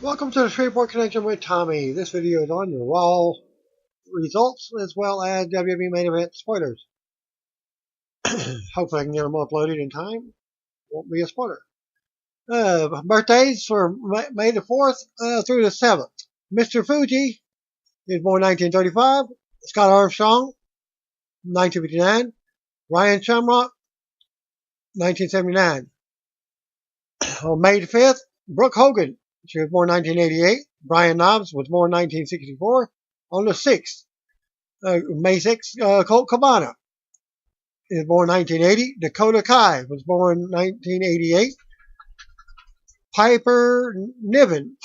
Welcome to the Shreveport Connection with Tommy. This video is on your Raw results as well as WWE main event spoilers. Hopefully I can get them uploaded in time. Won't be a spoiler. Birthdays for May the 4th through the 7th. Mr. Fuji is born 1935. Scott Armstrong, 1959. Ryan Shamrock, 1979. On May the 5th, Brooke Hogan. She was born 1988. Brian Knobbs was born 1964. On the 6th, May 6th, Colt Cabana is born 1980. Dakota Kai was born 1988. Piper Niven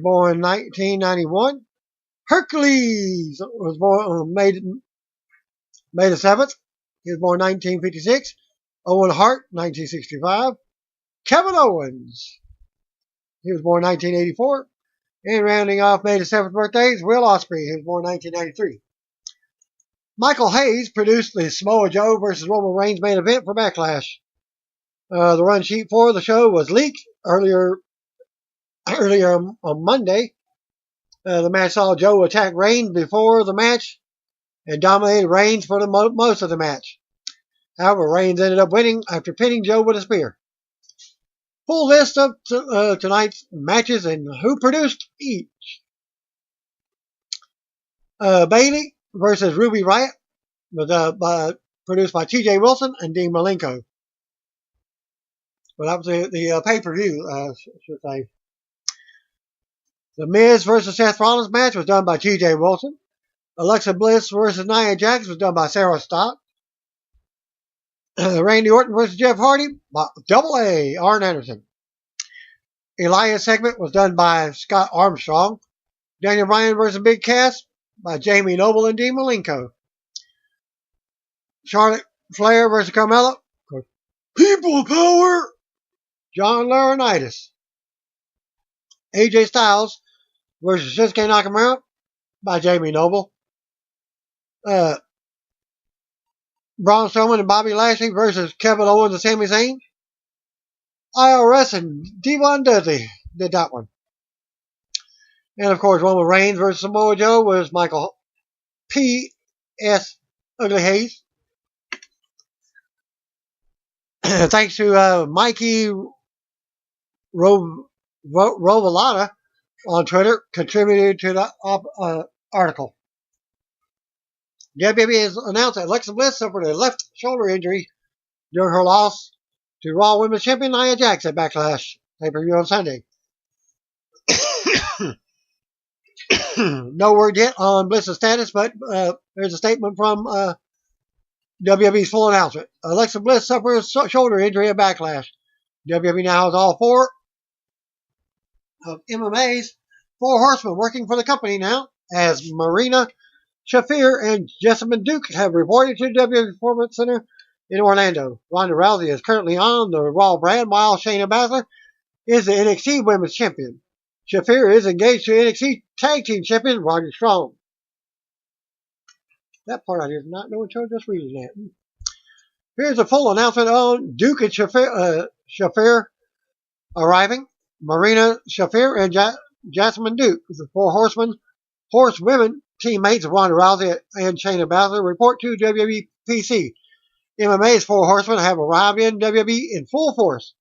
born 1991. Hercules was born on May the 7th. He was born 1956. Owen Hart, 1965. Kevin Owens, he was born 1984. And rounding off May the 7th birthdays, Will Ospreay, he was born 1993. Michael Hayes produced the Samoa Joe versus Roman Reigns main event for Backlash. The run sheet for the show was leaked earlier on Monday. The match saw Joe attack Reigns before the match and dominated Reigns for most of the match. However, Reigns ended up winning after pinning Joe with a spear. Full list of tonight's matches and who produced each. Bayley versus Ruby Riott was produced by TJ Wilson and Dean Malenko. Well, that was the pay-per-view, should say. The Miz versus Seth Rollins match was done by TJ Wilson. Alexa Bliss versus Nia Jax was done by Sarah Stock. Randy Orton versus Jeff Hardy by Double A, Arn Anderson. Elias segment was done by Scott Armstrong. Daniel Bryan versus Big Cass by Jamie Noble and Dean Malenko. Charlotte Flair versus Carmella, People Power, John Laurinaitis. AJ Styles versus Shinsuke Nakamura by Jamie Noble. Braun Strowman and Bobby Lashley versus Kevin Owens and Sami Zayn. IRS and Devon Dudley did that one. And of course, Roman Reigns versus Samoa Joe was Michael P.S. Ugly Hayes. Thanks to Mikey Rovalata on Twitter, contributed to the article. WWE has announced that Alexa Bliss suffered a left shoulder injury during her loss to Raw Women's Champion Nia Jax at Backlash pay-per-view on Sunday. No word yet on Bliss's status, but there's a statement from WWE's full announcement. Alexa Bliss suffered a shoulder injury at Backlash. WWE now has all four of MMA's four horsemen working for the company now, as Marina Shafir and Jessamine Duke have reported to WWE Performance Center in Orlando. Ronda Rousey is currently on the Raw brand, while Shayna Baszler is the NXT Women's Champion. Shafir is engaged to NXT Tag Team Champion Roderick Strong. That part I did not know until just reading that. Here's a full announcement on Duke and Shafir arriving. Marina Shafir and Jessamine Duke, the four horsewomen teammates of Ronda Rousey and Shayna Baszler, report to WWE PC. MMA's four horsemen have arrived in WWE in full force.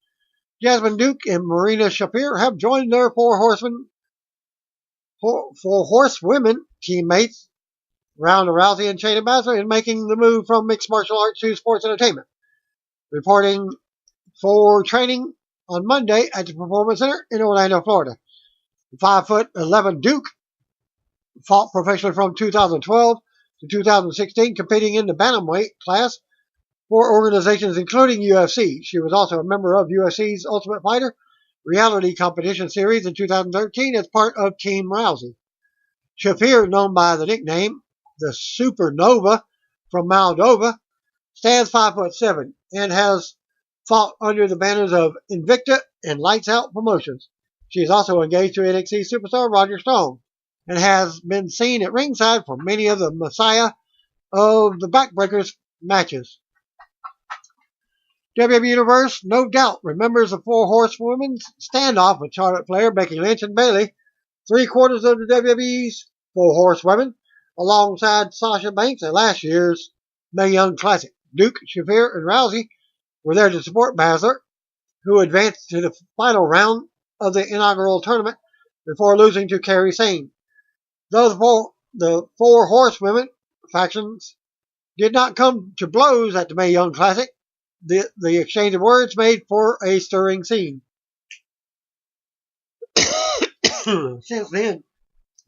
Jessamine Duke and Marina Shafir have joined their four horsewomen teammates, Ronda Rousey and Shayna Baszler, in making the move from mixed martial arts to sports entertainment. Reporting for training on Monday at the Performance Center in Orlando, Florida. 5'11" Duke fought professionally from 2012 to 2016, competing in the bantamweight class for organizations including UFC. She was also a member of UFC's Ultimate Fighter reality competition series in 2013 as part of Team Rousey. Shafir, known by the nickname the Supernova from Moldova, stands 5'7" and has fought under the banners of Invicta and Lights Out Promotions. She is also engaged to NXT superstar Roderick Strong and has been seen at ringside for many of the Messiah of the Backbreakers matches. WWE Universe, no doubt, remembers the four horsewomen standoff with Charlotte Flair, Becky Lynch, and Bayley, three-quarters of the WWE's four horsewomen, alongside Sasha Banks at last year's Mae Young Classic. Duke, Shafir, and Rousey were there to support Baszler, who advanced to the final round of the inaugural tournament before losing to Kairi Sane. Though the four horsewomen factions did not come to blows at the Mae Young Classic, the exchange of words made for a stirring scene. Since then,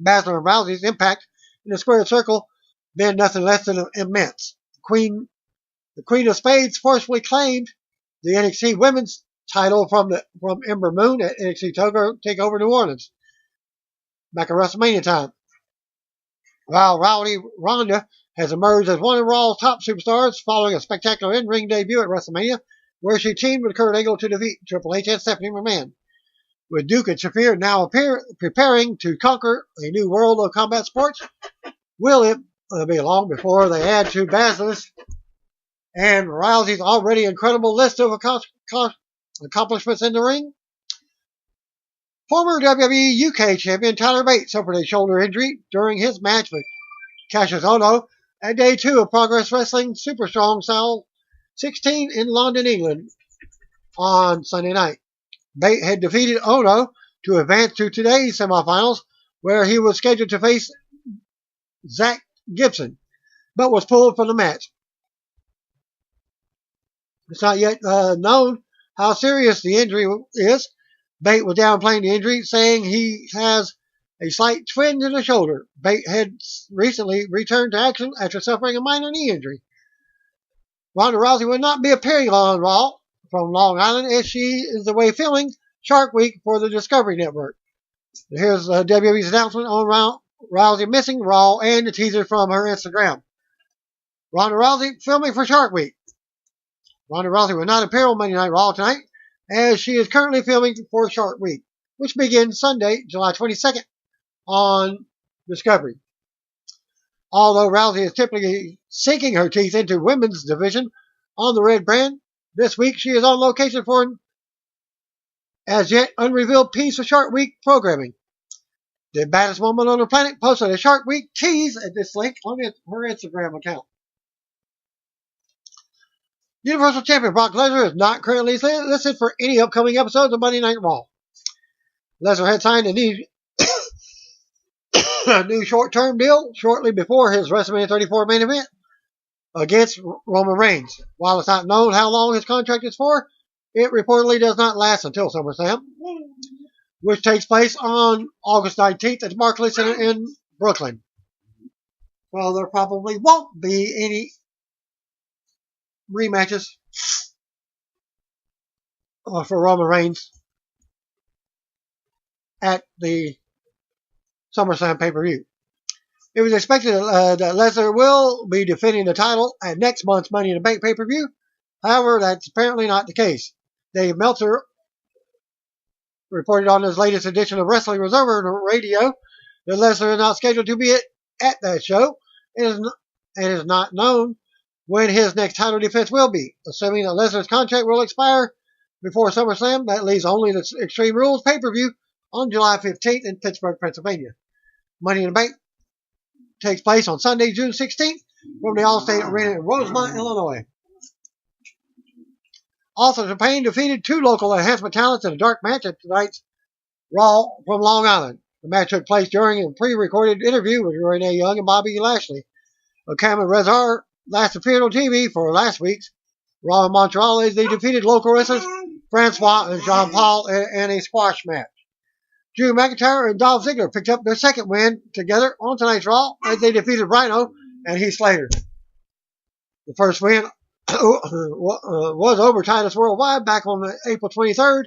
Baszler and Rousey's impact in the squared circle been nothing less than immense. The Queen of Spades forcefully claimed the NXT Women's title from Ember Moon at NXT TakeOver New Orleans back at WrestleMania time. While Ronda has emerged as one of Raw's top superstars following a spectacular in-ring debut at WrestleMania, where she teamed with Kurt Angle to defeat Triple H and Stephanie McMahon. With Duke and Shafir now preparing to conquer a new world of combat sports, will it be long before they add to Baszler's and Rousey's already incredible list of accomplishments in the ring? Former WWE UK champion Tyler Bate suffered a shoulder injury during his match with Cassius Ohno at Day 2 of Progress Wrestling Super Strong Style 16 in London, England on Sunday night. Bate had defeated Ohno to advance to today's semifinals, where he was scheduled to face Zach Gibson, but was pulled from the match. It's not yet known how serious the injury is. Bate was downplaying the injury, saying he has a slight twinge in the shoulder. Bate had recently returned to action after suffering a minor knee injury. Ronda Rousey will not be appearing on Raw from Long Island as she is away filming Shark Week for the Discovery Network. Here's WWE's announcement on Rousey missing Raw and the teaser from her Instagram. Ronda Rousey filming for Shark Week. Ronda Rousey will not appear on Monday Night Raw tonight, as she is currently filming for Shark Week, which begins Sunday, July 22nd on Discovery. Although Rousey is typically sinking her teeth into women's division on the Red brand, this week she is on location for an as yet unrevealed piece of Shark Week programming. The baddest woman on the planet posted a Shark Week tease at this link on her Instagram account. Universal Champion Brock Lesnar is not currently listed for any upcoming episodes of Monday Night Raw. Lesnar had signed a new short-term deal shortly before his WrestleMania 34 main event against Roman Reigns. While it's not known how long his contract is for, it reportedly does not last until SummerSlam, which takes place on August 19th at the Barclays Center in Brooklyn. Well, there probably won't be any rematches for Roman Reigns at the SummerSlam pay-per-view. It was expected that Lesnar will be defending the title at next month's Money in the Bank pay-per-view. However, that's apparently not the case. Dave Meltzer reported on his latest edition of Wrestling Observer Radio that Lesnar is not scheduled to be at that show. It is not known when his next title defense will be. Assuming that Lesnar's contract will expire before SummerSlam, that leaves only the Extreme Rules pay-per-view on July 15th in Pittsburgh, Pennsylvania. Money in the Bank takes place on Sunday, June 16th from the Allstate Arena in Rosemont, Illinois. Authors of Pain defeated two local enhancement talents in a dark match at tonight's Raw from Long Island. The match took place during a pre-recorded interview with Renee Young and Bobby Lashley. Cameron Rezar last appeared on TV for last week's Raw in Montreal as they defeated local wrestlers Francois and Jean Paul in a squash match. Drew McIntyre and Dolph Ziggler picked up their second win together on tonight's Raw as they defeated Rhino and Heath Slater. The first win was over Titus Worldwide back on the April 23rd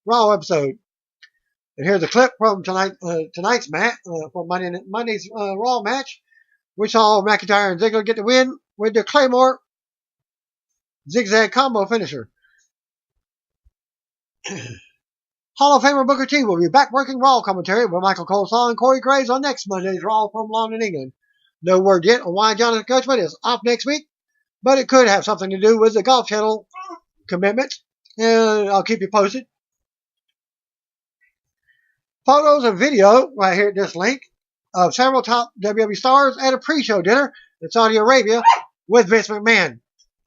Raw episode. And here's a clip from tonight's match, from Monday's Raw match, which saw McIntyre and Ziggler get the win with their Claymore zigzag combo finisher. Hall of Famer Booker T will be back working Raw commentary with Michael Coleslaw and Corey Graves on next Monday's Raw from London, England. No word yet on why Jonathan Coachman is off next week, but it could have something to do with the Golf Channel commitment, and I'll keep you posted. Photos and video right here at this link of several top WWE stars at a pre-show dinner in Saudi Arabia with Vince McMahon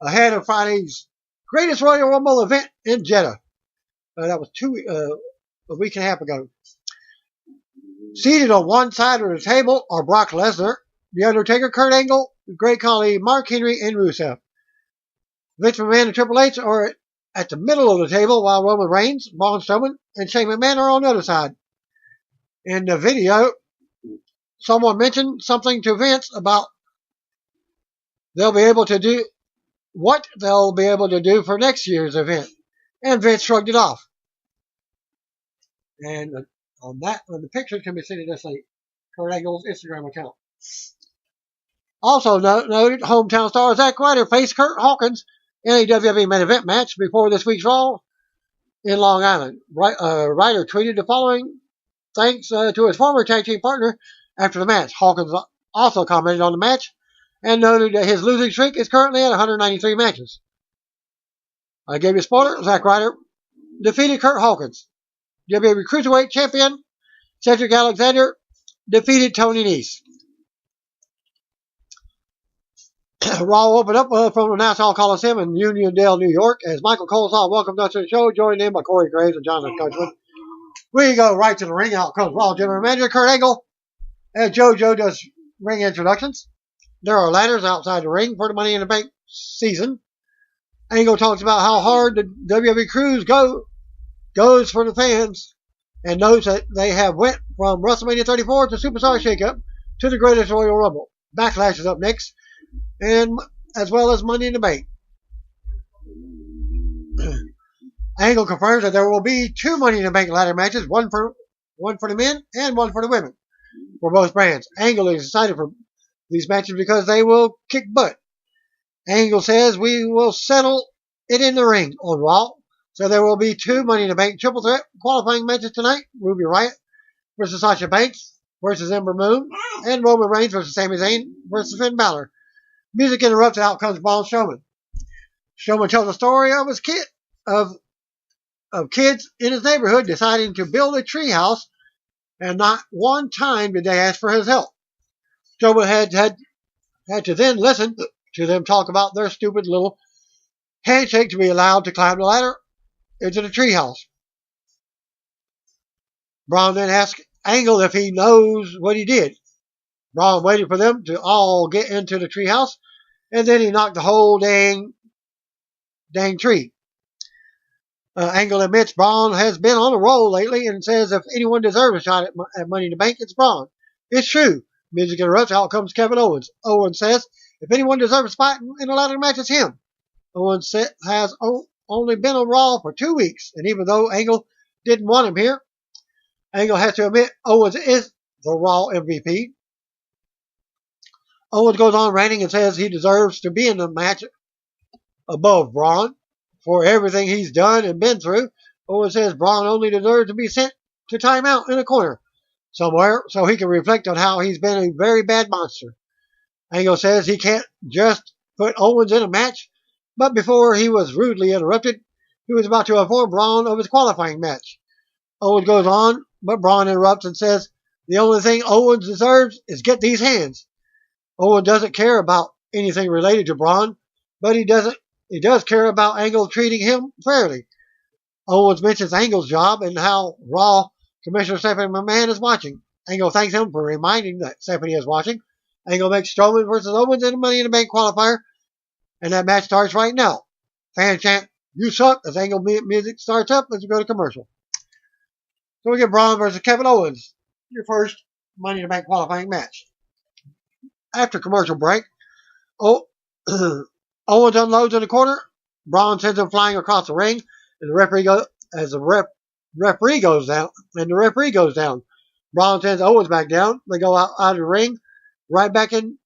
ahead of Friday's greatest Royal Rumble event in Jeddah. That was a week and a half ago. Seated on one side of the table are Brock Lesnar, The Undertaker, Kurt Angle, Great Khali, Mark Henry, and Rusev. Vince McMahon and Triple H are at the middle of the table, while Roman Reigns, Braun Strowman, and Shane McMahon are on the other side. In the video, someone mentioned something to Vince about what they'll be able to do for next year's event, and Vince shrugged it off. And on the picture can be seen at this link, Kurt Angle's Instagram account. Also noted, hometown star Zack Ryder faced Kurt Hawkins in a WWE main event match before this week's Raw in Long Island. Ryder tweeted the following thanks to his former tag team partner after the match. Hawkins also commented on the match and noted that his losing streak is currently at 193 matches. I gave you a spoiler. Zack Ryder defeated Kurt Hawkins. WWE Cruiserweight Champion Cedric Alexander defeated Tony Nese. Raw opened up from the Nassau Coliseum in Uniondale, New York, as Michael Colesaw welcomed us to the show, joined in by Corey Graves and Jonathan Coachman. We go right to the ring. Out comes Raw General Manager Kurt Angle, as JoJo does ring introductions. There are ladders outside the ring for the Money in the Bank season. Angle talks about how hard the WWE Cruise goes for the fans, and notes that they have went from WrestleMania 34 to Superstar Shakeup to the Greatest Royal Rumble. Backlash is up next, and as well as Money in the Bank. Angle confirms that there will be 2 Money in the Bank ladder matches, one for the men and one for the women, for both brands. Angle is excited for these matches because they will kick butt. Angle says we will settle it in the ring on Raw. So there will be 2 Money in the Bank triple threat qualifying matches tonight. Ruby Riott versus Sasha Banks versus Ember Moon, and Roman Reigns versus Sami Zayn versus Finn Balor. Music interrupts, out comes Braun Strowman. Strowman tells the story of his kids in his neighborhood deciding to build a treehouse, and not one time did they ask for his help. Strowman had to then listen to them talk about their stupid little handshake to be allowed to climb the ladder into the treehouse. Braun then asked Angle if he knows what he did. Braun waited for them to all get into the treehouse, and then he knocked the whole dang tree. Angle admits Braun has been on a roll lately and says if anyone deserves a shot at Money in the Bank, it's Braun. It's true. Music interrupts. Out comes Kevin Owens. Owens says if anyone deserves a spot in a ladder match, it's him. Owens has only been on Raw for 2 weeks, and even though Angle didn't want him here, Angle has to admit Owens is the Raw MVP. Owens goes on ranting and says he deserves to be in the match above Braun for everything he's done and been through. Owens says Braun only deserves to be sent to timeout in a corner somewhere so he can reflect on how he's been a very bad monster. Angle says he can't just put Owens in a match, but before he was rudely interrupted, he was about to inform Braun of his qualifying match. Owens goes on, but Braun interrupts and says the only thing Owens deserves is get these hands. Owens doesn't care about anything related to Braun, but he does care about Angle treating him fairly. Owens mentions Angle's job and how Raw Commissioner Stephanie McMahon is watching. Angle thanks him for reminding that Stephanie is watching. Angle makes Strowman versus Owens in the Money in the Bank qualifier, and that match starts right now. Fan chant, "You suck," as Angle music starts up as we go to commercial. So we get Braun versus Kevin Owens, your first Money in the Bank qualifying match. After commercial break, Owens unloads in the corner. Braun sends him flying across the ring, and the referee goes down. Braun sends Owens back down. They go out of the ring, right back in,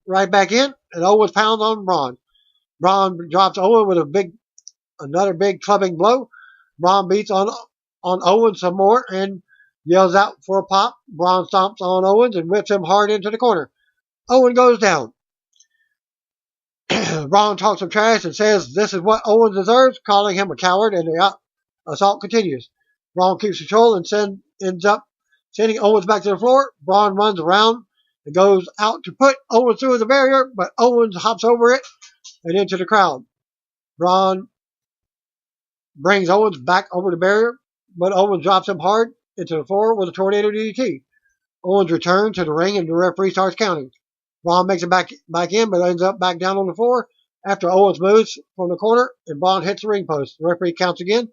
and Owens pounds on Braun. Braun drops Owens with another big clubbing blow. Braun beats on Owens some more and yells out for a pop. Braun stomps on Owens and whips him hard into the corner. Owens goes down. Braun talks some trash and says this is what Owens deserves, calling him a coward, and the assault continues. Braun keeps control and ends up sending Owens back to the floor. Braun runs around and goes out to put Owens through the barrier, but Owens hops over it and into the crowd. Braun brings Owens back over the barrier, but Owens drops him hard into the floor with a tornado DDT. Owens returns to the ring and the referee starts counting. Braun makes it back in, but ends up back down on the floor after Owens moves from the corner and Braun hits the ring post. The referee counts again,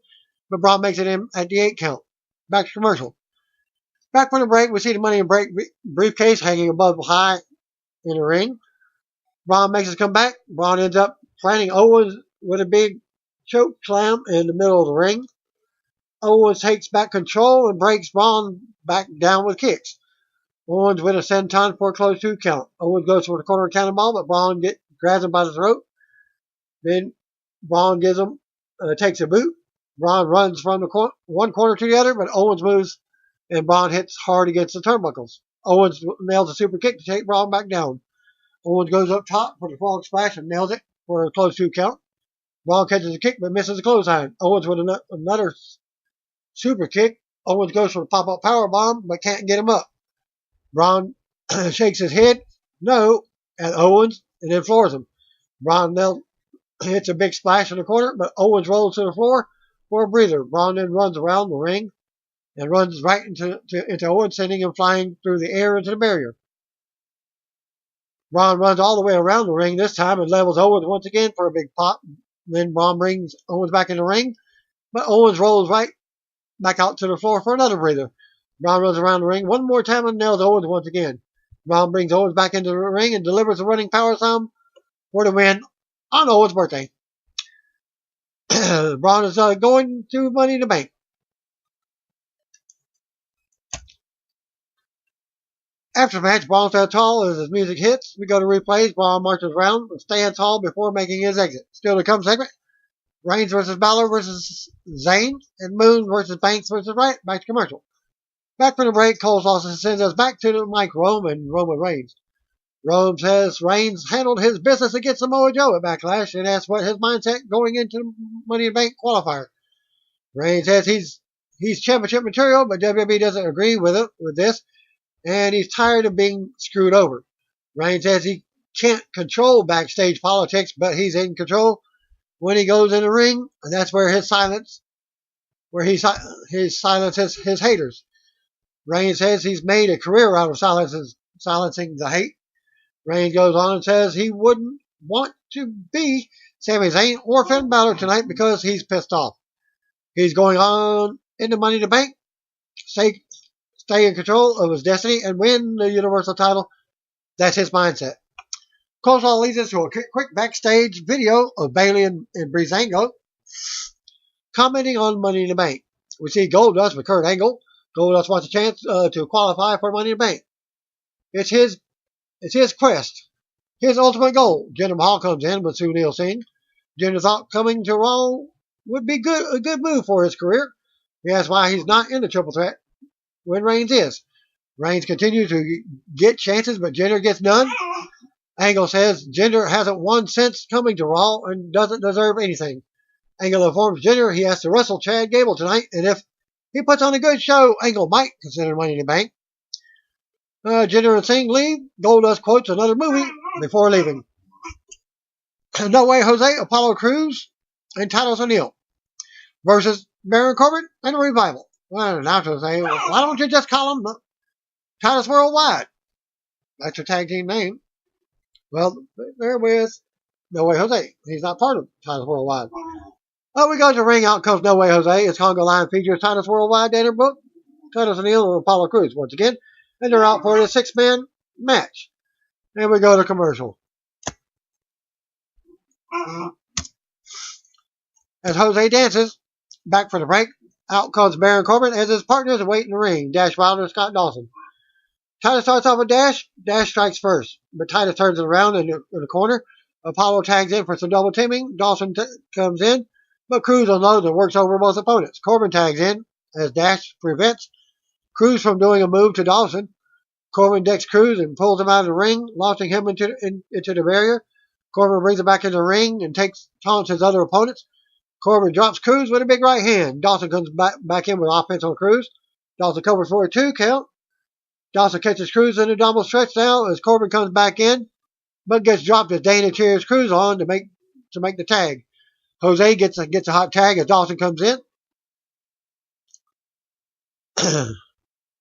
but Braun makes it in at the 8 count. Back to commercial. Back from the break, we see the Money in Break briefcase hanging above high in the ring. Braun makes his comeback. Braun ends up planting Owens with a big choke slam in the middle of the ring. Owens takes back control and breaks Braun back down with kicks. Owens with a senton for a close 2 count. Owens goes for the corner cannonball, but Braun grabs him by the throat. Then Braun takes a boot. Braun runs from the one corner to the other, but Owens moves and Braun hits hard against the turnbuckles. Owens nails a super kick to take Braun back down. Owens goes up top for the frog splash and nails it for a close 2 count. Braun catches a kick but misses the clothesline. Owens with another super kick. Owens goes for the pop-up power bomb but can't get him up. Braun shakes his head no at Owens and then floors him. Braun hits a big splash in the corner, but Owens rolls to the floor for a breather. Braun then runs around the ring and runs right into Owens, sending him flying through the air into the barrier. Braun runs all the way around the ring this time and levels Owens once again for a big pop. Then Braun brings Owens back in the ring, but Owens rolls right back out to the floor for another breather. Braun runs around the ring one more time and nails Owens once again. Braun brings Owens back into the ring and delivers a running power slam for the win on Owens' birthday. Braun is going to Money in the Bank. After the match, Braun stands tall as his music hits. We go to replays. Braun marches around and stands tall before making his exit. Still to come segment. Reigns versus Balor versus Zayn, and Moon versus Banks versus Wright. Back to commercial. Back from the break, Cole also sends us back to the mic Roman Reigns. Rome says Reigns handled his business against Samoa Joe at Backlash and asks what his mindset going into the Money in the Bank qualifier. Reigns says he's championship material, but WWE doesn't agree with this, and he's tired of being screwed over. Reigns says he can't control backstage politics, but he's in control when he goes in the ring, and that's where he silences his haters. Reigns says he's made a career out of silencing the hate. Reigns goes on and says he wouldn't want to be Sami Zayn or Finn Balor tonight because he's pissed off. He's going on into Money in the Bank, stay in control of his destiny, and win the Universal title. That's his mindset. Coleslaw leads us to a quick backstage video of Bayley and Breezango commenting on Money in the Bank. We see Goldust with Kurt Angle. Goldust wants a chance to qualify for Money in the Bank. It's his quest, his ultimate goal. Jinder Mahal comes in with Sunil Singh. Jinder thought coming to Raw would be a good move for his career. He asks why he's not in the triple threat when Reigns is. Reigns continues to get chances, but Jinder gets none. Angle says Jinder hasn't won since coming to Raw and doesn't deserve anything. Angle informs Jinder he has to wrestle Chad Gable tonight, and if he puts on a good show, Angle might consider Money in the Bank. Jinder and Singh leave. Goldust quotes another movie before leaving. No Way Jose, Apollo Crews, and Titus O'Neil versus Baron Corbin and the Revival. Well, an announcer will say, why don't you just call them Titus Worldwide? That's your tag team name. Well, there with No Way Jose. He's not part of Titus Worldwide. Oh, we go to the ring. Out comes No Way Jose. His Congo line features Titus Worldwide, Dana Brooke, Titus O'Neil, and Apollo Crews once again. And they're out for the 6-man match. And we go to commercial. As Jose dances, back for the break, out comes Baron Corbin as his partners await in the ring, Dash Wilder and Scott Dawson. Titus starts off with Dash. Dash strikes first, but Titus turns it around in the corner. Apollo tags in for some double teaming. Dawson comes in, but Crews unloads and works over both opponents. Corbin tags in as Dash prevents Crews from doing a move to Dawson. Corbin decks Crews and pulls him out of the ring, launching him into the barrier. Corbin brings it back in the ring and taunts his other opponents. Corbin drops Cruz with a big right hand. Dawson comes back in with offense on Cruz. Dawson covers for a 2 count. Dawson catches Cruz in a double stretch now as Corbin comes back in, but gets dropped as Dana cheers Cruz on to make the tag. Jose gets a hot tag as Dawson comes in.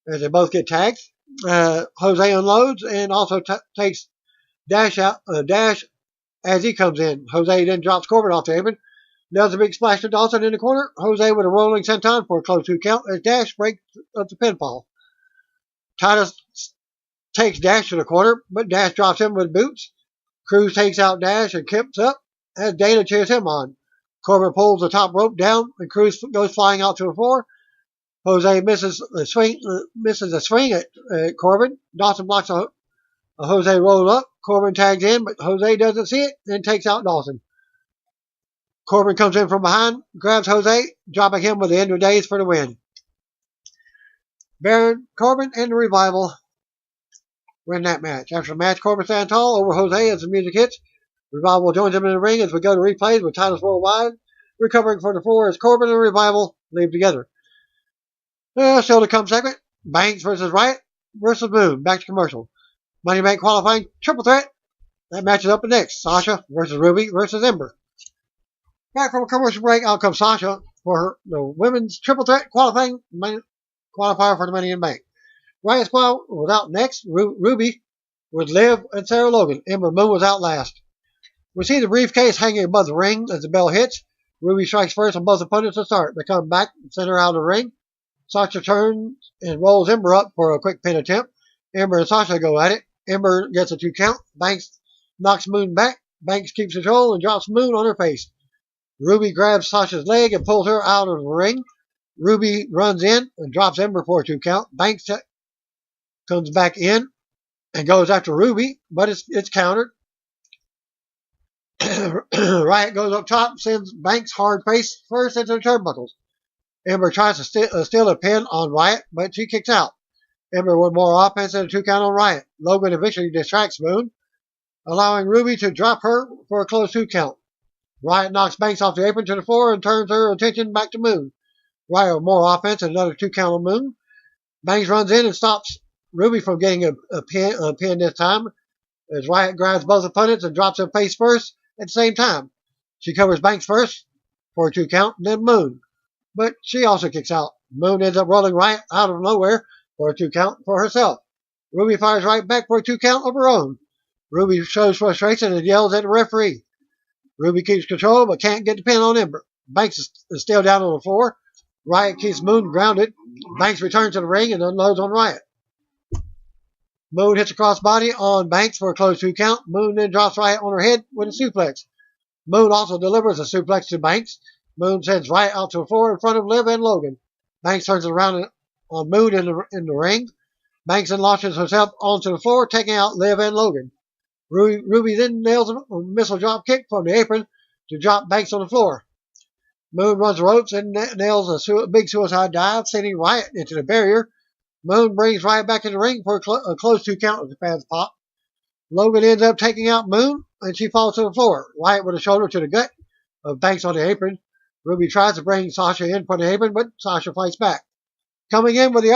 As they both get tagged. Jose unloads and also takes Dash as he comes in. Jose then drops Corbin off the apron. Does a big splash to Dawson in the corner. Jose with a rolling senton for a close 2 count as Dash breaks up the pinfall. Titus takes Dash to the corner, but Dash drops him with boots. Cruz takes out Dash and kips up as Dana cheers him on. Corbin pulls the top rope down and Cruz goes flying out to the floor. Jose misses a swing at Corbin. Dawson blocks a Jose roll up. Corbin tags in, but Jose doesn't see it and takes out Dawson. Corbin comes in from behind, grabs Jose, dropping him with the end of days for the win. Baron Corbin and the Revival win that match. After the match, Corbin stands tall over Jose as the music hits. Revival joins him in the ring as we go to replays with titles worldwide. Recovering from the floor as Corbin and Revival leave together. Still to come segment. Banks versus Riot versus Moon. Back to commercial. Money in the Bank qualifying triple threat. That match is up next. Sasha versus Ruby versus Ember. Back from a commercial break, out comes Sasha for the women's triple threat qualifying qualifier for the Money in the Bank. Riot Squad was out next. Ruby with Liv and Sarah Logan. Ember Moon was out last. We see the briefcase hanging above the ring as the bell hits. Ruby strikes first on both opponents to start. They come back and send her out of the ring. Sasha turns and rolls Ember up for a quick pin attempt. Ember and Sasha go at it. Ember gets a 2 count. Banks knocks Moon back. Banks keeps control and drops Moon on her face. Ruby grabs Sasha's leg and pulls her out of the ring. Ruby runs in and drops Ember for a 2 count. Banks comes back in and goes after Ruby, but it's countered. Riot goes up top, sends Banks hard face first into the turnbuckles. Ember tries to steal a pin on Riot, but she kicks out. Ember with more offense and a 2 count on Riot. Logan eventually distracts Moon, allowing Ruby to drop her for a close 2 count. Riot knocks Banks off the apron to the floor and turns her attention back to Moon. Riot with more offense and another 2 count on Moon. Banks runs in and stops Ruby from getting a pin this time, as Riot grabs both opponents and drops them face first at the same time. She covers Banks first for a 2 count, and then Moon. But she also kicks out. Moon ends up rolling Riot out of nowhere for a 2 count for herself. Ruby fires right back for a 2 count of her own. Ruby shows frustration and yells at the referee. Ruby keeps control but can't get the pin on Ember. Banks is still down on the floor. Riot keeps Moon grounded. Banks returns to the ring and unloads on Riot. Moon hits a crossbody on Banks for a close 2 count. Moon then drops Riot on her head with a suplex. Moon also delivers a suplex to Banks. Moon sends Riot out to the floor in front of Liv and Logan. Banks turns around on Moon in the ring. Banks then launches herself onto the floor, taking out Liv and Logan. Ruby then nails a missile drop kick from the apron to drop Banks on the floor. Moon runs the ropes and nails a big suicide dive, sending Riot into the barrier. Moon brings Riot back in the ring for a close 2 count as the fans pop. Logan ends up taking out Moon, and she falls to the floor. Riot with a shoulder to the gut of Banks on the apron. Ruby tries to bring Sasha in from the apron, but Sasha fights back. Coming in with the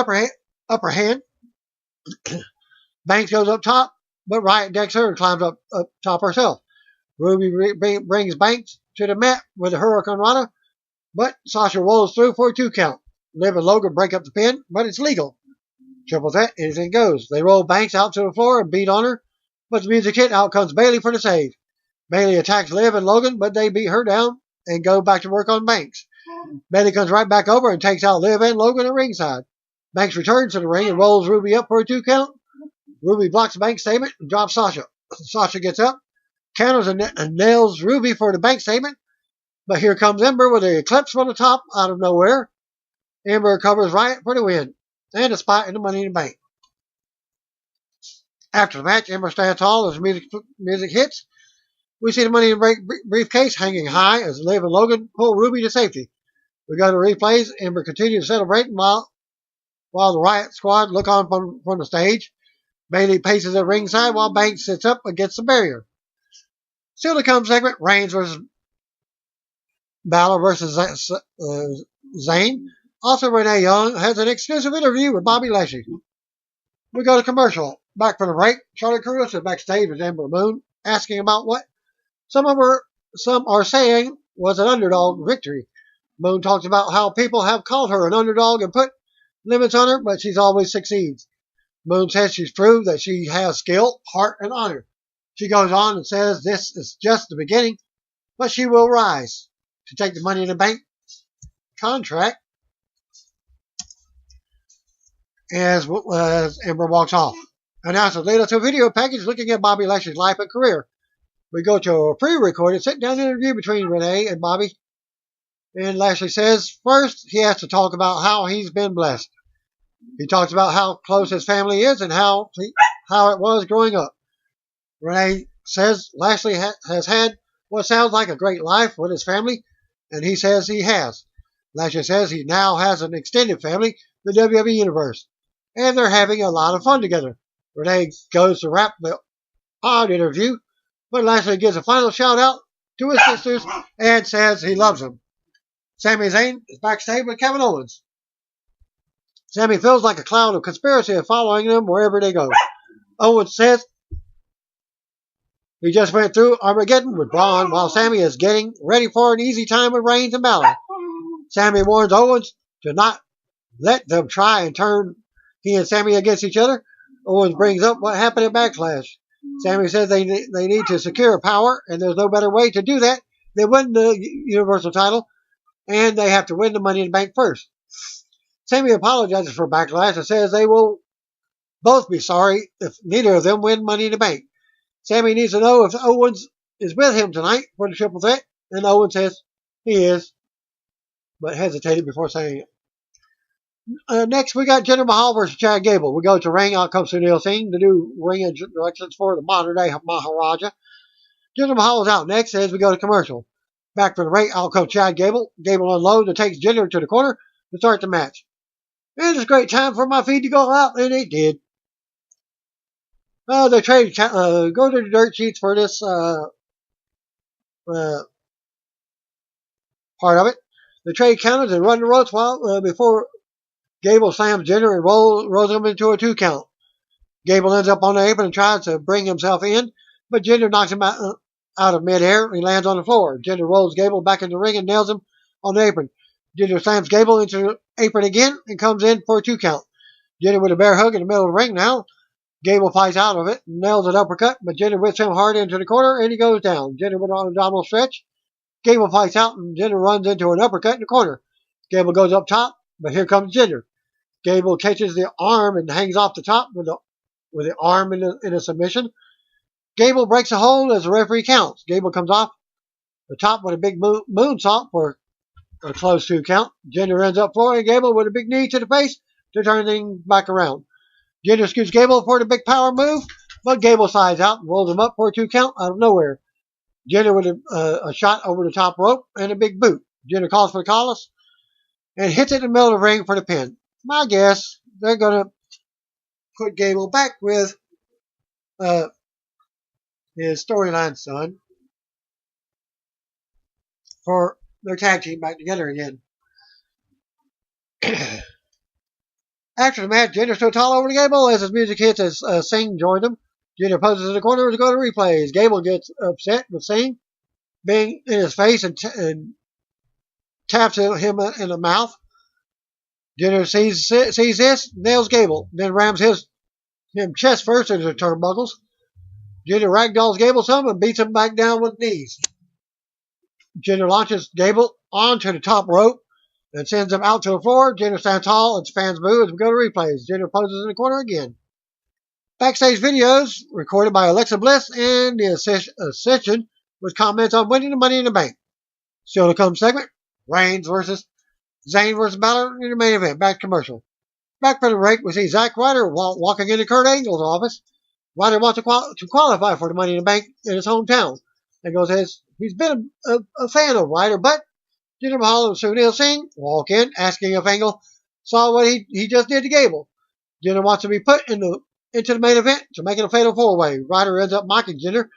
upper hand, Banks goes up top, but Riot decks her and climbs up top herself. Ruby brings Banks to the mat with a Hurricane Rana, but Sasha rolls through for a 2 count. Liv and Logan break up the pin, but it's legal. Triple threat, anything goes. They roll Banks out to the floor and beat on her, but the music hit. Out comes Bayley for the save. Bayley attacks Liv and Logan, but they beat her down and go back to work on Banks. Bayley comes right back over and takes out Liv and Logan at ringside. Banks returns to the ring and rolls Ruby up for a 2 count. Ruby blocks Banks' statement and drops Sasha. Sasha gets up, counters and nails Ruby for the Banks statement, but here comes Ember with an eclipse from the top out of nowhere. Ember covers Riot for the win and a spot in the Money in the Bank. After the match, Ember stands tall as music hits. We see the Money in the Bank briefcase hanging high as Liv and Logan pull Ruby to safety. We go to replays. Ember continues to celebrate while the Riot Squad look on from the stage. Bayley paces at ringside while Banks sits up against the barrier. Still to come segment, Reigns versus Balor versus Zayn. Also, Renee Young has an exclusive interview with Bobby Lashley. We go to commercial. Back from the break, Charlotte Cruz is backstage with Ember Moon, asking about what some are saying was an underdog victory. Moon talks about how people have called her an underdog and put limits on her, but she's always succeeds. Moon says she's proved that she has skill, heart, and honor. She goes on and says this is just the beginning, but she will rise to take the Money in the Bank contract as Ember walks off. Announcer lead us to a video package looking at Bobby Lashley's life and career. We go to a pre-recorded sit-down interview between Renee and Bobby. And Lashley says first he has to talk about how he's been blessed. He talks about how close his family is and how it was growing up. Renee says Lashley has had what sounds like a great life with his family, and he says he has. Lashley says he now has an extended family, the WWE Universe, and they're having a lot of fun together. Renee goes to wrap the odd interview, but Lashley gives a final shout out to his sisters and says he loves them. Sami Zayn is backstage with Kevin Owens. Sami feels like a cloud of conspiracy following them wherever they go. Owens says he just went through Armageddon with Braun while Sami is getting ready for an easy time with Reigns and Balor. Sami warns Owens to not let them try and turn he and Sami against each other. Owens brings up what happened at Backlash. Sami says they need to secure power, and there's no better way to do that than win the Universal title, and they have to win the Money in the Bank first. Sami apologizes for Backlash and says they will both be sorry if neither of them win Money in the Bank. Sami needs to know if Owens is with him tonight for the triple threat, and Owens says he is, but hesitated before saying it. Next, we got Jinder Mahal versus Chad Gable. We go to ring. Out comes Sunil Singh to do ring introductions for the modern-day Maharaja. Jinder Mahal is out next as we go to commercial. Back from the ring, out comes Chad Gable. Gable unloads and takes Jinder to the corner to start the match. And it's a great time for my feed to go out, and it did. They trade. Go to the dirt sheets for this part of it. The trade counters and run the ropes before Gable slams Jinder and rolls him into a 2 count. Gable ends up on the apron and tries to bring himself in, but Jinder knocks him out of midair and he lands on the floor. Jinder rolls Gable back in the ring and nails him on the apron. Jinder slams Gable into the apron again and comes in for a 2 count. Jinder with a bear hug in the middle of the ring now. Gable fights out of it and nails an uppercut, but Jinder whips him hard into the corner and he goes down. Jinder with an abdominal stretch. Gable fights out and Jinder runs into an uppercut in the corner. Gable goes up top, but here comes Jinder. Gable catches the arm and hangs off the top with the arm in a submission. Gable breaks a hold as the referee counts. Gable comes off the top with a big moonsault for a close 2 count. Jinder ends up flooring Gable with a big knee to the face to turn things back around. Jinder scoots Gable for the big power move, but Gable slides out and rolls him up for a 2 count out of nowhere. Jinder with a shot over the top rope and a big boot. Jinder calls for the collar and hits it in the middle of the ring for the pin. My guess, they're going to put Gable back with his storyline son for their tag team back together again. After the match, Jinder stood tall over to Gable as his music hits as Singh joined him. Jinder poses in the corner to go to replays. Gable gets upset with Singh being in his face and taps him in the mouth. Jinder sees this, nails Gable, then rams him chest first into the turnbuckles. Jinder ragdolls Gable some and beats him back down with knees. Jinder launches Gable onto the top rope and sends him out to the floor. Jinder stands tall and fans boo as we go to replays. Jinder poses in the corner again. Backstage videos recorded by Alexa Bliss and the Ascension with comments on winning the Money in the Bank. Still to come segment, Reigns versus Zayn versus Balor in the main event. Back commercial. Back from the break, we see Zack Ryder walking into Kurt Angle's office. Ryder wants to qualify for the Money in the Bank in his hometown. Angle says he's been a fan of Ryder, but Jinder Mahal and Sunil Singh walk in asking if Angle saw what he just did to Gable. Jinder wants to be put into the main event to make it a fatal 4-way. Ryder ends up mocking Jinder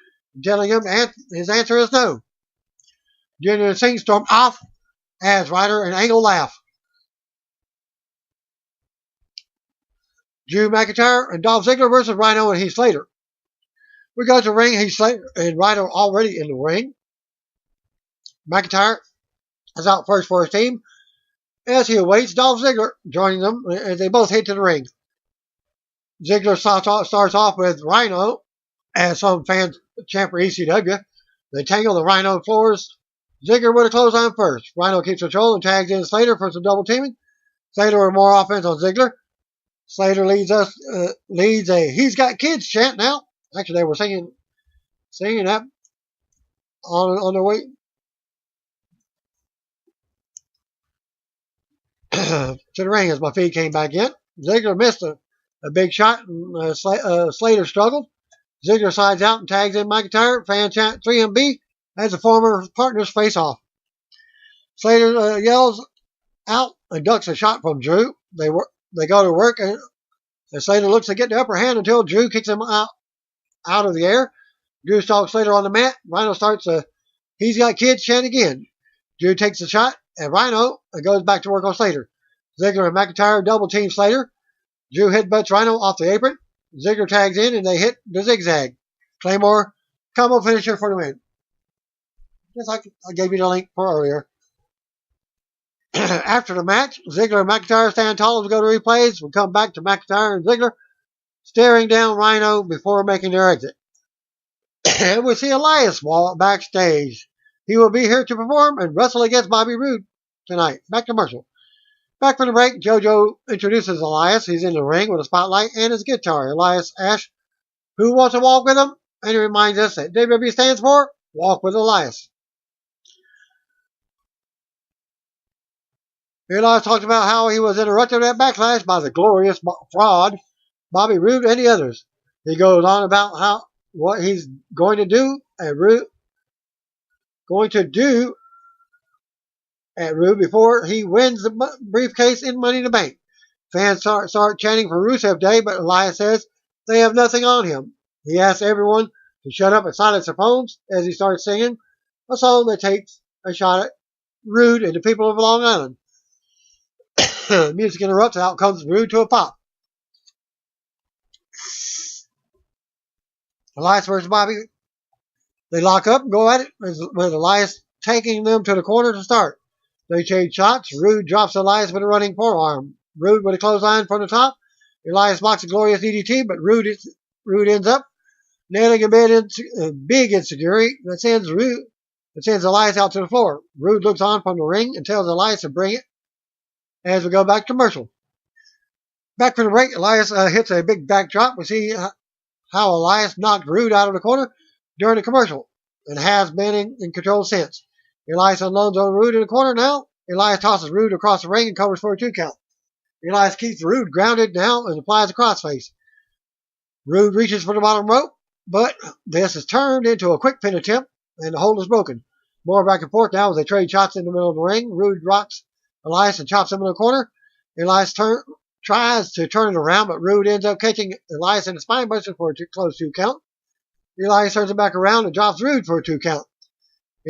telling him his answer is no. Junior and Singh stormed off as Ryder and Angle laugh. Drew McIntyre and Dolph Ziggler versus Rhino and Heath Slater. We go to the ring. Heath Slater and Rhino already in the ring. McIntyre is out first for his team as he awaits Dolph Ziggler joining them as they both head to the ring. Ziggler starts off with Rhino as some fans chant for ECW. They tangle the Rhino floors. Ziggler with a clothesline first. Rhino keeps control and tags in Slater for some double teaming. Slater with more offense on Ziggler. Slater leads a "He's Got Kids" chant now. Actually, they were singing that on their way to the ring as my feed came back in. Ziggler missed a big shot and Slater struggled. Ziggler sides out and tags in McIntyre. Fan chant 3MB as the former partners face off. Slater yells out and ducks a shot from Drew. They go to work and Slater looks to get the upper hand until Drew kicks him out of the air. Drew stalks Slater on the mat. Rhino starts a "He's Got Kids" chant again. Drew takes a shot at Rhino and goes back to work on Slater. Ziggler and McIntyre double team Slater. Drew headbutts Rhino off the apron. Ziggler tags in and they hit the zigzag. Claymore combo finisher for the win. Just like I gave you the link for earlier. After the match, Ziggler and McIntyre stand tall as we go to replays. We come back to McIntyre and Ziggler staring down Rhino before making their exit. And we see Elias walk backstage. He will be here to perform and wrestle against Bobby Roode tonight. Back to Marshall. Back from the break, JoJo introduces Elias. He's in the ring with a spotlight and his guitar. Elias asks who wants to walk with him, and he reminds us that WWE stands for Walk with Elias. Elias talks about how he was interrupted at Backlash by the glorious fraud, Bobby Roode, and the others. He goes on about what he's going to do at Roode before he wins the briefcase in Money in the Bank. Fans start chanting for Rusev Day, but Elias says they have nothing on him. He asks everyone to shut up and silence their phones as he starts singing a song that takes a shot at Roode and the people of Long Island. Music interrupts. Out comes Roode to a pop. Elias versus Bobby. They lock up and go at it with Elias taking them to the corner to start. They trade shots. Roode drops Elias with a running forearm. Roode with a clothesline from the top. Elias blocks a glorious DDT, but Roode ends up nailing a big insecurity that sends Elias out to the floor. Roode looks on from the ring and tells Elias to bring it as we go back to commercial. Back from the break, Elias hits a big backdrop. We see how Elias knocked Roode out of the corner during the commercial and has been in control since. Elias unloads on Roode in the corner now. Elias tosses Roode across the ring and covers for a 2 count. Elias keeps Roode grounded now and applies a crossface. Roode reaches for the bottom rope, but this is turned into a quick pin attempt and the hold is broken. More back and forth now as they trade shots in the middle of the ring. Roode rocks Elias and chops him in the corner. Elias tries to turn it around, but Roode ends up catching Elias in the spine buster for a close 2 count. Elias turns it back around and drops Roode for a 2 count.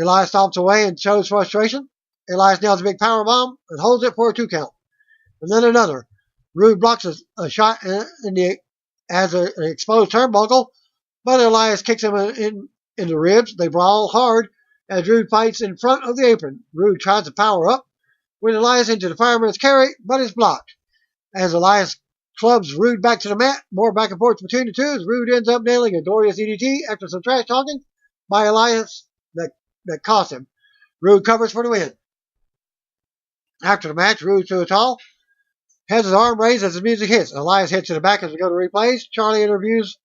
Elias stomps away and shows frustration. Elias nails a big power bomb and holds it for a 2 count. And then another. Roode blocks a shot as an exposed turnbuckle, but Elias kicks him in the ribs. They brawl hard as Roode fights in front of the apron. Roode tries to power up with Elias into the fireman's carry, but is blocked. As Elias clubs Roode back to the mat, more back and forth between the two as Roode ends up nailing a glorious DDT after some trash talking by Elias that cost him. Roode covers for the win. After the match, Roode to a tall, has his arm raised as the music hits. Elias hits to the back as we go to replays. Charlie interviews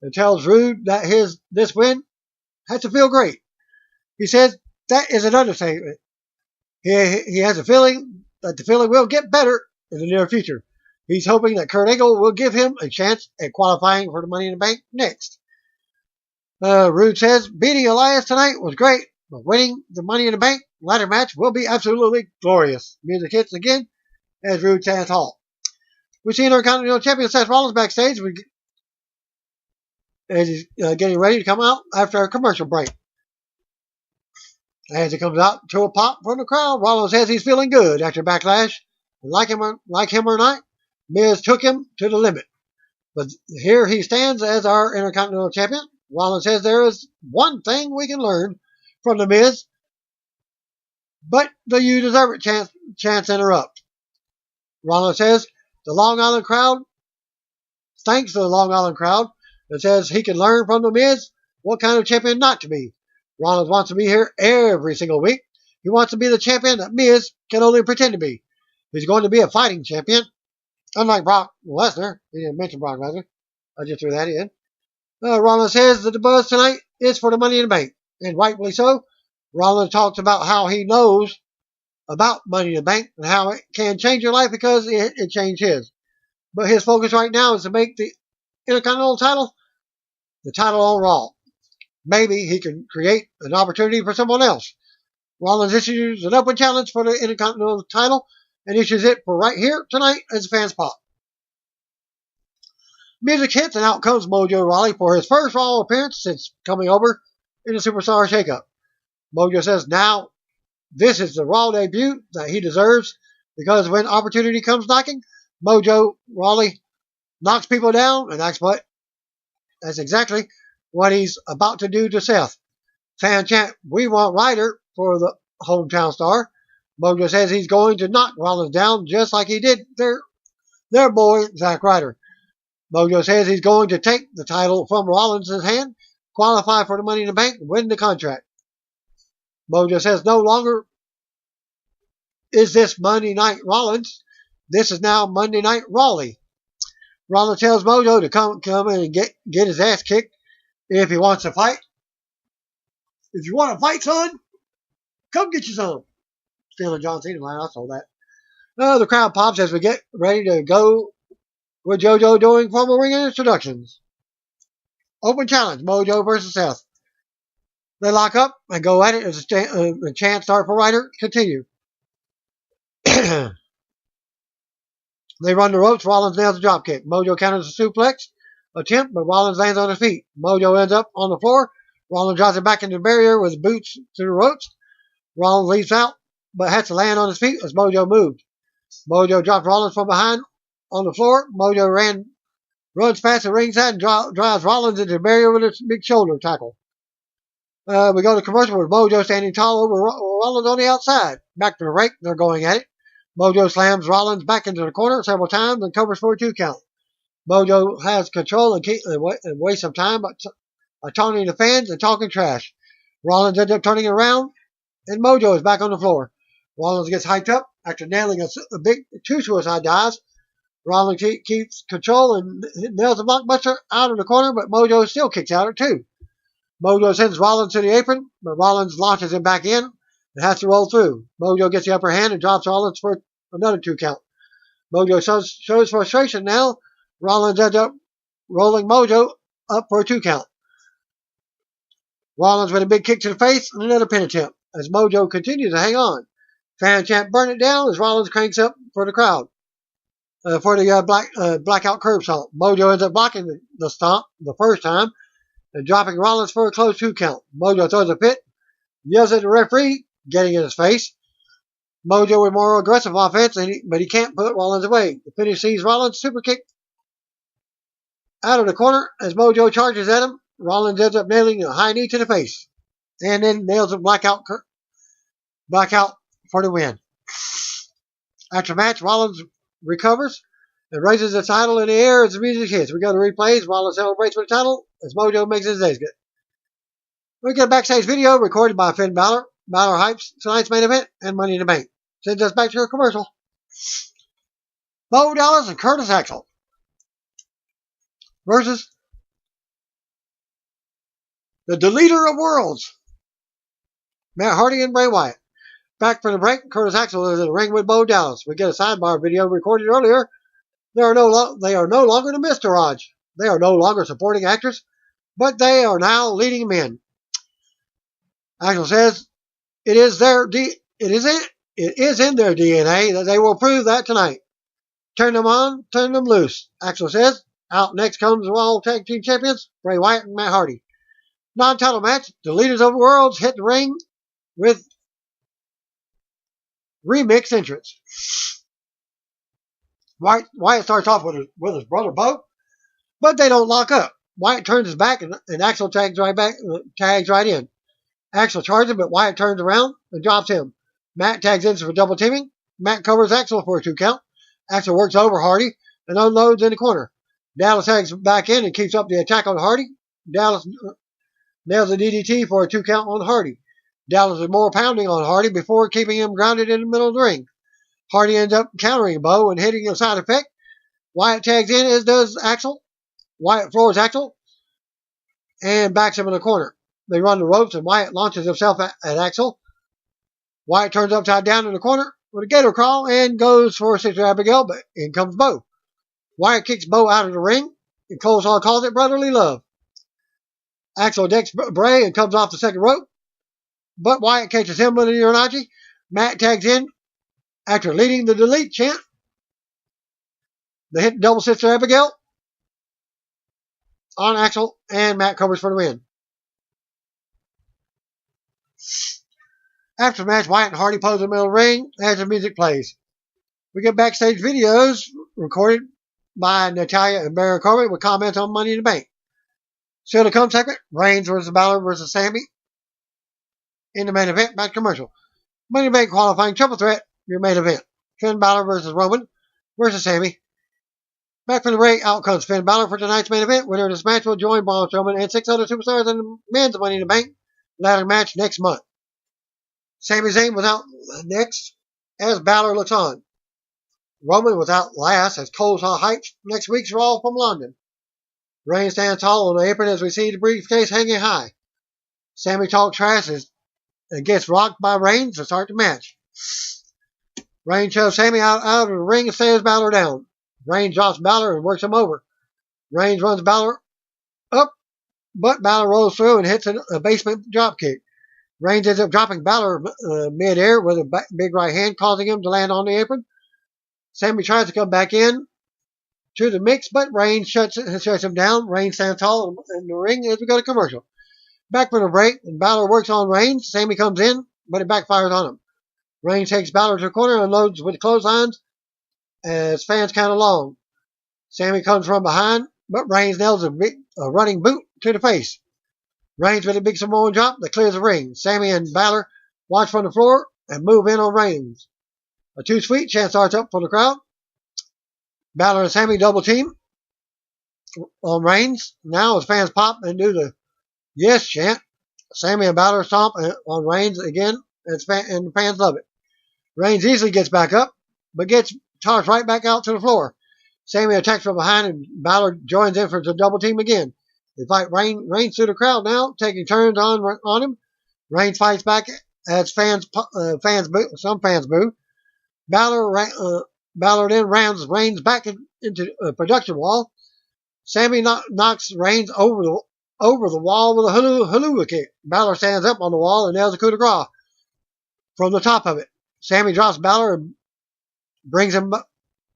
and tells Roode that this win has to feel great. He says that is an understatement. He has a feeling that the feeling will get better in the near future. He's hoping that Kurt Angle will give him a chance at qualifying for the Money in the Bank next. Roode says beating Elias tonight was great, but winning the Money in the Bank ladder match will be absolutely glorious. Music hits again as Roode stands tall. We see Intercontinental Champion Seth Rollins backstage. as he's getting ready to come out after a commercial break. As he comes out to a pop from the crowd, Rollins says he's feeling good after Backlash. Like him or not, Miz took him to the limit. But here he stands as our Intercontinental Champion. Rollins says there is one thing we can learn from the Miz, but the "you deserve it" chants interrupt. Rollins says the Long Island crowd, thanks to the Long Island crowd, that says he can learn from the Miz what kind of champion not to be. Rollins wants to be here every single week. He wants to be the champion that Miz can only pretend to be. He's going to be a fighting champion, unlike Brock Lesnar. He didn't mention Brock Lesnar. I just threw that in. Rollins says that the buzz tonight is for the Money in the Bank, and rightfully so. Rollins talks about how he knows about Money in the Bank and how it can change your life because it changed his. But his focus right now is to make the Intercontinental title the title on Raw. Maybe he can create an opportunity for someone else. Rollins issues an open challenge for the Intercontinental title and issues it for right here tonight as fans pop. Music hits and out comes Mojo Rawley for his first Raw appearance since coming over in the Superstar Shakeup. Mojo says now this is the Raw debut that he deserves because when opportunity comes knocking, Mojo Rawley knocks people down, and that's exactly what he's about to do to Seth. Fan chant, "We want Ryder" for the hometown star. Mojo says he's going to knock Rollins down just like he did their boy, Zack Ryder. Mojo says he's going to take the title from Rollins' hand, qualify for the Money in the Bank, and win the contract. Mojo says no longer is this Monday Night Rollins. This is now Monday Night Rawley. Rollins tells Mojo to come in and get his ass kicked if he wants to fight. If you want to fight, son, come get you some. Stealing John Cena line, I saw that. The crowd pops as we get ready to go with JoJo doing formal ring introductions. Open challenge, Mojo versus Seth. They lock up and go at it as the chant start for Ryder continue. They run the ropes. Rollins nails a dropkick. Mojo counters a suplex attempt, but Rollins lands on his feet. Mojo ends up on the floor. Rollins drives it back into the barrier with boots to the ropes. Rollins leaps out, but has to land on his feet as Mojo moved. Mojo drops Rollins from behind on the floor. Mojo runs past the ringside and drives Rollins into the barrier with a big shoulder tackle. We go to commercial with Mojo standing tall over Rollins on the outside. Back to the break, they're going at it. Mojo slams Rollins back into the corner several times and covers for a 2 count. Mojo has control and waste some time by taunting the fans and talking trash. Rollins ends up turning around, and Mojo is back on the floor. Rollins gets hyped up after nailing a big 2 suicide dives. Rollins keeps control and nails a blockbuster out of the corner, but Mojo still kicks out at 2. Mojo sends Rollins to the apron, but Rollins launches him back in and has to roll through. Mojo gets the upper hand and drops Rollins for another 2 count. Mojo shows frustration now. Rollins ends up rolling Mojo up for a 2 count. Rollins with a big kick to the face and another pin attempt as Mojo continues to hang on. Fan chant, "Burn it down" as Rollins cranks up for the crowd. For the blackout curb stomp. Mojo ends up blocking the stomp the first time and dropping Rollins for a close 2 count. Mojo throws a pit, yells at the referee, getting in his face. Mojo with more aggressive offense, but he can't put Rollins away. The finish sees Rollins super kick out of the corner as Mojo charges at him. Rollins ends up nailing a high knee to the face and then nails a blackout for the win. After match, Rollins recovers and raises the title in the air as the music hits. We go to replays. Rollins celebrates with the title as Mojo makes his days good. We get a backstage video recorded by Finn Balor. Balor hypes tonight's main event and Money in the Bank. Sends us back to a commercial. Bo Dallas and Curtis Axel versus the Deleter of Worlds, Matt Hardy and Bray Wyatt. Back from the break, Curtis Axel is in the ring with Bo Dallas. We get a sidebar video recorded earlier. They are no longer the Mistourage. They are no longer supporting actors, but they are now leading men. Axel says it is in their DNA that they will prove that tonight. Turn them on, turn them loose. Axel says, Out next comes the Raw Tag Team Champions, Bray Wyatt and Matt Hardy. Non-title match, the leaders of the worlds hit the ring with remix entrance. Wyatt starts off with his brother Bo, but they don't lock up. Wyatt turns his back and Axel tags right in. Axel charges him, but Wyatt turns around and drops him. Matt tags in for double teaming. Matt covers Axel for a 2 count. Axel works over Hardy and unloads in the corner. Dallas tags back in and keeps up the attack on Hardy. Dallas nails a DDT for a 2 count on Hardy. Dallas is more pounding on Hardy before keeping him grounded in the middle of the ring. Hardy ends up countering Bo and hitting a side effect. Wyatt tags in, as does Axel. Wyatt floors Axel and backs him in the corner. They run the ropes and Wyatt launches himself at Axel. Wyatt turns upside down in the corner with a gator crawl and goes for Sister Abigail, but in comes Bo. Wyatt kicks Bo out of the ring and Cole Saw calls it brotherly love. Axel decks Bray and comes off the second rope, but Wyatt catches him with a Uranagi. Matt tags in after leading the delete chant. They hit double Sister Abigail on Axel, and Matt covers for the win. After the match, Wyatt and Hardy pose in the middle of the ring as the music plays. We get backstage videos recorded by Natalia and Baron Corbin with comments on Money in the Bank. Still to come segment, Reigns versus Balor versus Sammy in the main event. Back commercial. Money in the Bank qualifying triple threat, your main event. Finn Balor versus Roman versus Sammy. Back from the break, out comes Finn Balor for tonight's main event. Winner of this match will join Braun Strowman and 6 other superstars in the men's Money in the Bank ladder match next month. Sami Zayn without next as Balor looks on. Roman without last as Cole Saw hypes next week's Raw from London. Reigns stands tall on the apron as we see the briefcase hanging high. Sammy talks trash and gets rocked by Reigns to start the match. Reigns shoves Sammy out of the ring and stares Balor down. Reigns drops Balor and works him over. Reigns runs Balor up, but Balor rolls through and hits a basement dropkick. Reigns ends up dropping Balor mid-air with a big right hand, causing him to land on the apron. Sammy tries to come back in to the mix, but Reigns shuts him down. Reigns stands tall in the ring as we go to commercial. Back from the break, and Balor works on Reigns. Sammy comes in, but it backfires on him. Reigns takes Balor to the corner and unloads with clotheslines as fans count along. Sammy comes from behind, but Reigns nails a running boot to the face. Reigns with a big Samoan drop that clears the ring. Sammy and Balor watch from the floor and move in on Reigns. A Too Sweet chant starts up for the crowd. Balor and Sammy double team on Reigns. Now as fans pop and do the yes chant, Sammy and Balor stomp on Reigns again, and the fans love it. Reigns easily gets back up, but gets tossed right back out to the floor. Sammy attacks from behind, and Balor joins in for the double team again. They fight Reigns through the crowd now, taking turns on him. Reigns fights back as some fans boo. Balor then rams Reigns back into a production wall. Sammy knocks Reigns over the wall with a hula kick. Balor stands up on the wall and nails a coup de grace from the top of it. Sammy drops Balor and brings him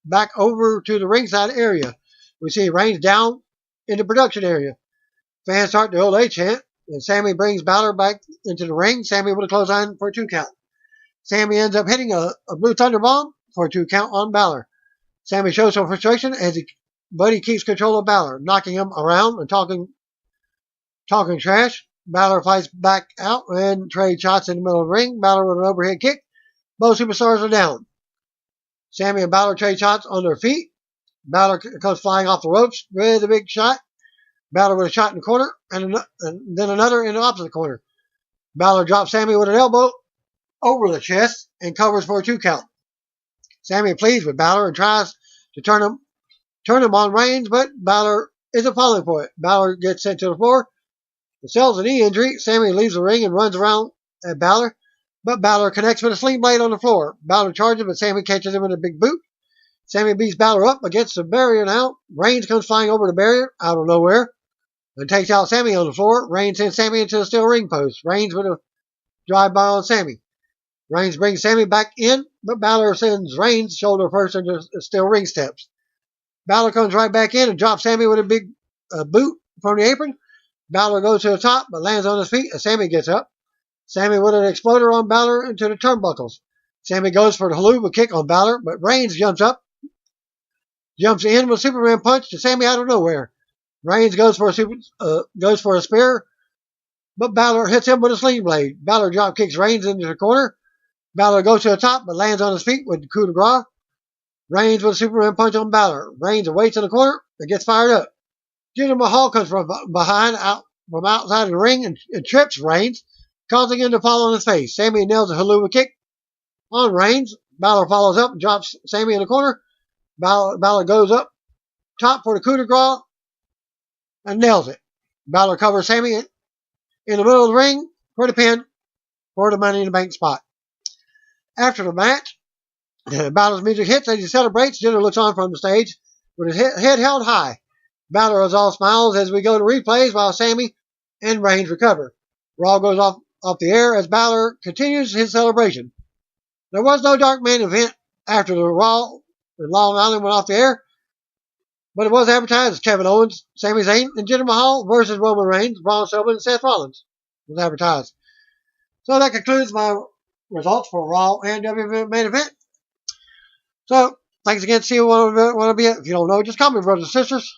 back over to the ringside area. We see Reigns down in the production area. Fans start the Ole chant, and Sammy brings Balor back into the ring. Sammy with a clothesline for a 2 count. Sammy ends up hitting a blue thunder bomb for a 2 count on Balor. Sammy shows some frustration but he keeps control of Balor, knocking him around and talking trash. Balor fights back out and trades shots in the middle of the ring. Balor with an overhead kick. Both superstars are down. Sammy and Balor trade shots on their feet. Balor comes flying off the ropes with a big shot. Balor with a shot in the corner, and then another in the opposite corner. Balor drops Sammy with an elbow over the chest and covers for a 2 count. Sammy pleads with Balor and tries to turn him on Reigns, but Balor isn't falling for it. Balor gets sent to the floor and sells a knee injury. Sammy leaves the ring and runs around at Balor, but Balor connects with a sling blade on the floor. Balor charges, but Sammy catches him with a big boot. Sammy beats Balor up against the barrier now. Reigns comes flying over the barrier out of nowhere and takes out Sammy on the floor. Reigns sends Sammy into the steel ring post. Reigns with a drive-by on Sammy. Reigns brings Sammy back in, but Balor sends Reigns shoulder first into the steel ring steps. Balor comes right back in and drops Sammy with a big boot from the apron. Balor goes to the top but lands on his feet as Sammy gets up. Sammy with an exploder on Balor into the turnbuckles. Sammy goes for the haluva kick on Balor, but Reigns jumps in with a Superman punch to Sammy out of nowhere. Reigns goes for a spear, but Balor hits him with a sling blade. Balor drop kicks Reigns into the corner. Balor goes to the top but lands on his feet with the coup de grace. Reigns with a Superman punch on Balor. Reigns waits in the corner and gets fired up. Jinder Mahal comes from behind, from outside of the ring and trips Reigns, causing him to fall on his face. Sammy nails a haluva kick on Reigns. Balor follows up and drops Sammy in the corner. Balor goes up top for the coup de grace and nails it. Balor covers Sammy in the middle of the ring for the pin for the Money in the Bank spot. After the match, Balor's music hits as he celebrates. Jinder looks on from the stage with his head held high. Balor is all smiles as we go to replays while Sammy and Reigns recover. Raw goes off the air as Balor continues his celebration. There was no dark main event after the Raw in Long Island went off the air, but it was advertised as Kevin Owens, Sami Zayn, and Jinder Mahal versus Roman Reigns, Braun Strowman, and Seth Rollins was advertised. So that concludes my results for Raw and WWE main event. So, thanks again. See you one of you. If you don't know, just call me brothers and sisters.